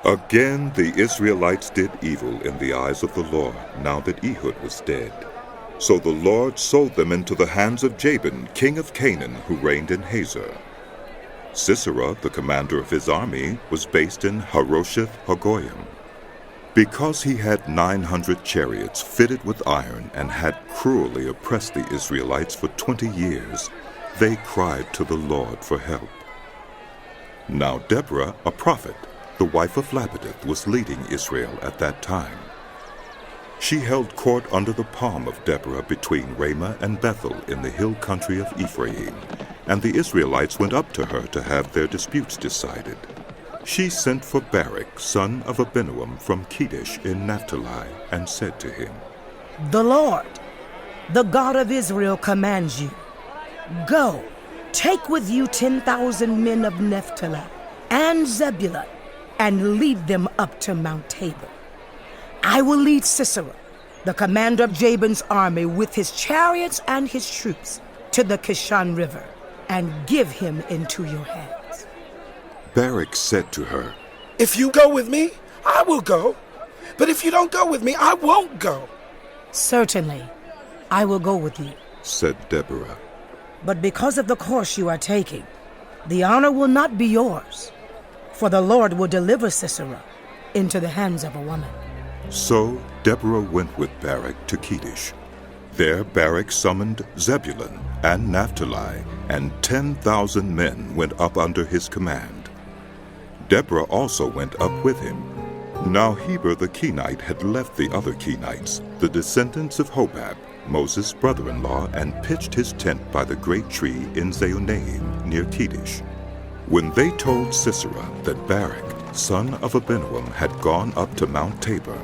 Again the Israelites did evil in the eyes of the Lord, now that Ehud was dead. So the Lord sold them into the hands of Jabin, king of Canaan, who reigned in Hazor. Sisera, the commander of his army, was based in Harosheth-Hagoyim. Because he had 900 chariots fitted with iron and had cruelly oppressed the Israelites for 20 years, they cried to the Lord for help. Now Deborah, a prophet, the wife of Lapidoth, was leading Israel at that time. She held court under the palm of Deborah between Ramah and Bethel in the hill country of Ephraim, and the Israelites went up to her to have their disputes decided. She sent for Barak, son of Abinoam, from Kedesh in Naphtali, and said to him, "The Lord, the God of Israel, commands you, go, take with you 10,000 men of Naphtali and Zebulun, and lead them up to Mount Tabor. I will lead Sisera, the commander of Jabin's army, with his chariots and his troops, to the Kishon River, and give him into your hands." Barak said to her, "If you go with me, I will go. But if you don't go with me, I won't go." "Certainly, I will go with you," said Deborah. "but because of the course you are taking, the honor will not be yours, for the Lord will deliver Sisera into the hands of a woman." So Deborah went with Barak to Kedesh. There Barak summoned Zebulun and Naphtali, and 10,000 men went up under his command. Deborah also went up with him. Now Heber the Kenite had left the other Kenites, the descendants of Hobab, Moses' brother-in-law, and pitched his tent by the great tree in Zaonaim near Kedesh. When they told Sisera that Barak, son of Abinoam, had gone up to Mount Tabor,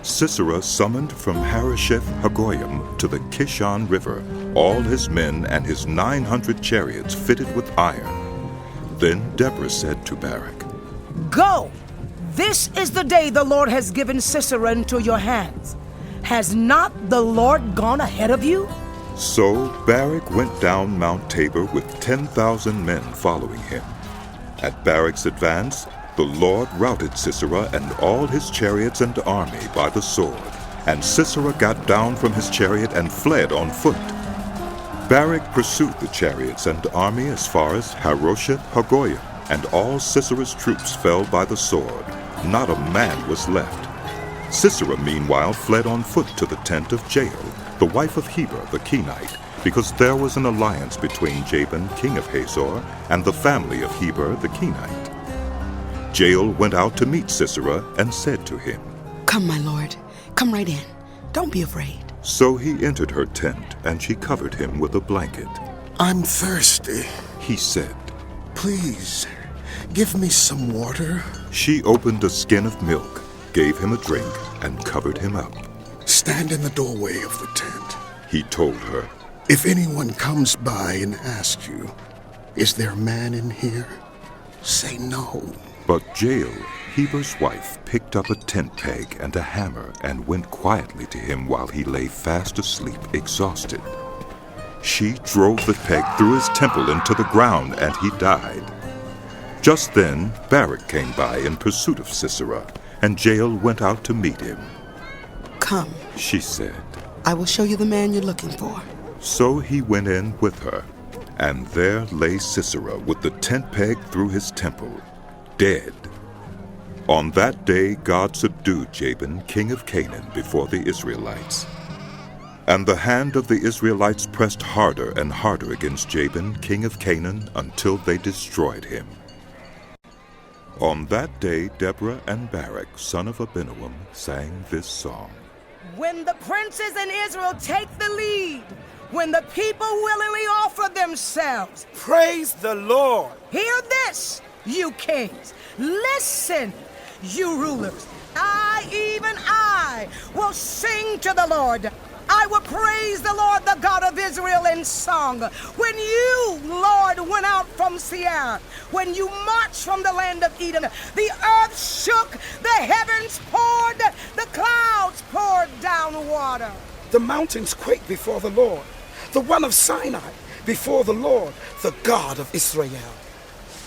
Sisera summoned from Harosheth-Hagoyim to the Kishon River all his men and his 900 chariots fitted with iron. Then Deborah said to Barak, "Go! This is the day the Lord has given Sisera into your hands. Has not the Lord gone ahead of you?" So Barak went down Mount Tabor with 10,000 men following him. At Barak's advance, the Lord routed Sisera and all his chariots and army by the sword, and Sisera got down from his chariot and fled on foot. Barak pursued the chariots and army as far as Harosheth-Hagoyim, and all Sisera's troops fell by the sword. Not a man was left. Sisera meanwhile fled on foot to the tent of Jael, the wife of Heber the Kenite, because there was an alliance between Jabin, king of Hazor, and the family of Heber the Kenite. Jael went out to meet Sisera and said to him, "Come, my lord, come right in. Don't be afraid." So he entered her tent, and she covered him with a blanket. "I'm thirsty," he said. "Please, give me some water." She opened a skin of milk, gave him a drink, and covered him up. "Stand in the doorway of the tent," he told her. "If anyone comes by and asks you, 'Is there a man in here?' say no." But Jael, Heber's wife, picked up a tent peg and a hammer and went quietly to him while he lay fast asleep, exhausted. She drove the peg through his temple into the ground, and he died. Just then Barak came by in pursuit of Sisera, and Jael went out to meet him. "Come," she said. "I will show you the man you're looking for." So he went in with her, and there lay Sisera with the tent peg through his temple, dead. On that day God subdued Jabin, king of Canaan, before the Israelites. And the hand of the Israelites pressed harder and harder against Jabin, king of Canaan, until they destroyed him. On that day Deborah and Barak, son of Abinoam, sang this song. When the princes in Israel take the lead, when the people willingly offer themselves, Praise the Lord. hear this, you kings. Listen, you rulers. Even I, will sing to the Lord. I will praise the Lord, the God of Israel, in song. When you, Lord, went out from Seir, when you marched from the land of Edom, the earth shook, the heavens poured, the clouds poured down water. The mountains quake before the Lord, the one of Sinai, before the Lord, the God of Israel.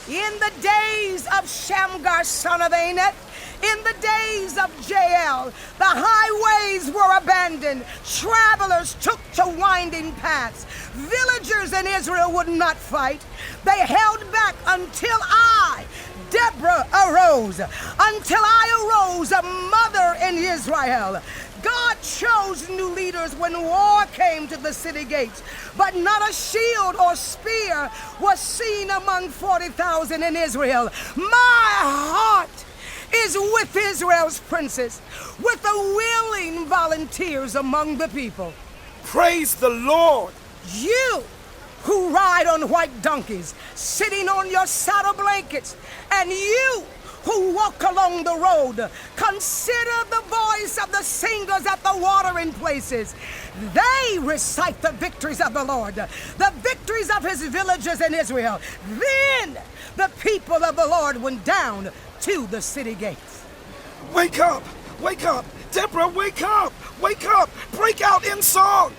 In the days of Shamgar, son of Anath, In the days of Jael, the highways were abandoned. Travelers took to winding paths. Villagers in Israel would not fight. They held back until I, Deborah, arose. Until I arose, a mother in Israel. God chose new leaders when war came to the city gates, but not a shield or spear was seen among 40,000 in Israel. My heart is with Israel's princes, with the willing volunteers among the people. Praise the Lord! You who ride on white donkeys, sitting on your saddle blankets, and you who walk along the road, consider the voice of the singers at the watering places. They recite the victories of the Lord, the victories of his villages in Israel. Then the people of the Lord went down to the city gates. Wake up! Wake up! Deborah, wake up! Wake up! Break out in song!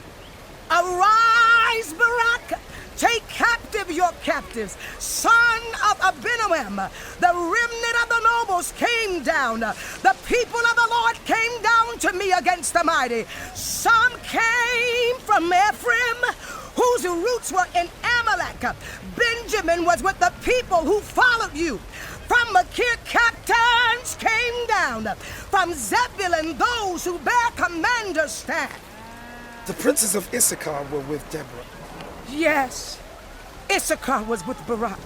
Arise, Barak! Take captive your captives. Son of Abinoam, the remnant of the nobles came down. The people of the Lord came down to me against the mighty. Some came from Ephraim, whose roots were in Amalek. Benjamin was with the people who followed you. From Machir, captains came down. From Zebulun, those who bear commander's staff. The princes of Issachar were with Deborah. Yes, Issachar was with Barak,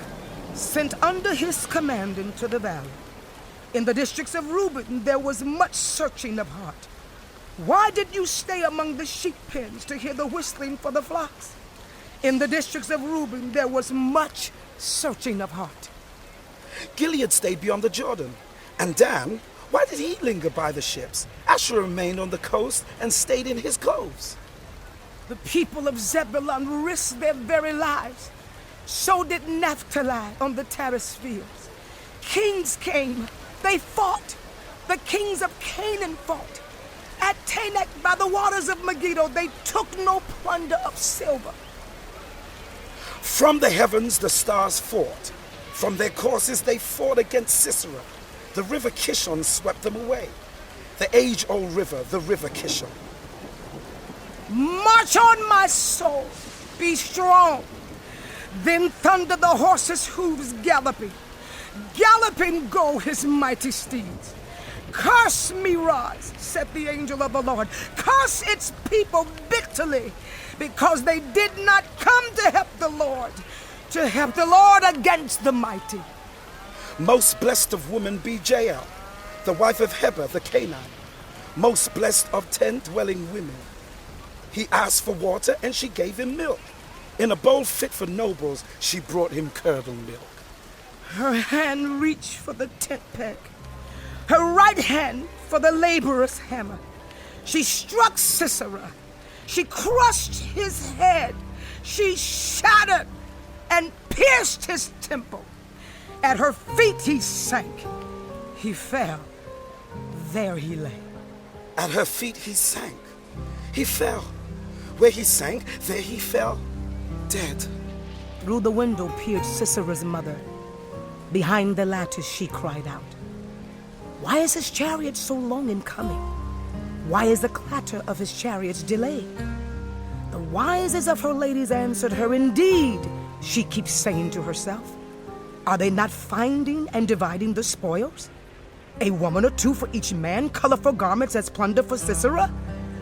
sent under his command into the valley. In the districts of Reuben, there was much searching of heart. Why did you stay among the sheep pens to hear the whistling for the flocks? In the districts of Reuben, there was much searching of heart. Gilead stayed beyond the Jordan. And Dan, why did he linger by the ships? Asher remained on the coast and stayed in his coves. The people of Zebulun risked their very lives. So did Naphtali on the terrace fields. Kings came, they fought. The kings of Canaan fought. At Tanakh by the waters of Megiddo, they took no plunder of silver. From the heavens the stars fought. From their courses they fought against Sisera. The river Kishon swept them away. The age-old river, the river Kishon. March on, my soul, be strong. Then thundered the horses' hooves galloping. Galloping go his mighty steeds. Curse me, Roz, said the angel of the Lord. Curse its people bitterly, because they did not come to help the Lord against the mighty. Most blessed of women be Jael, the wife of Heber the Canaanite. Most blessed of 10 dwelling women. He asked for water, and she gave him milk. In a bowl fit for nobles, she brought him curdled milk. Her hand reached for the tent peg, her right hand for the laborer's hammer. She struck Sisera. She crushed his head. She shattered and pierced his temple. At her feet he sank. He fell. There he lay. At her feet he sank. He fell. Where he sank, there he fell, dead. Through the window peered Sisera's mother. Behind the lattice she cried out, "Why is his chariot so long in coming? Why is the clatter of his chariots delayed?" The wisest of her ladies answered her, "Indeed," she keeps saying to herself, "are they not finding and dividing the spoils? A woman or two for each man, colorful garments as plunder for Sisera?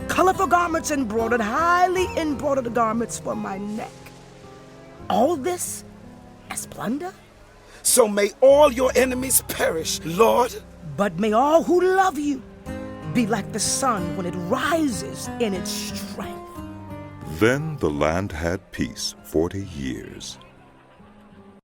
Colorful garments embroidered, highly embroidered garments for my neck. All this as plunder? So may all your enemies perish, Lord. But may all who love you be like the sun when it rises in its strength." Then the land had peace 40 years.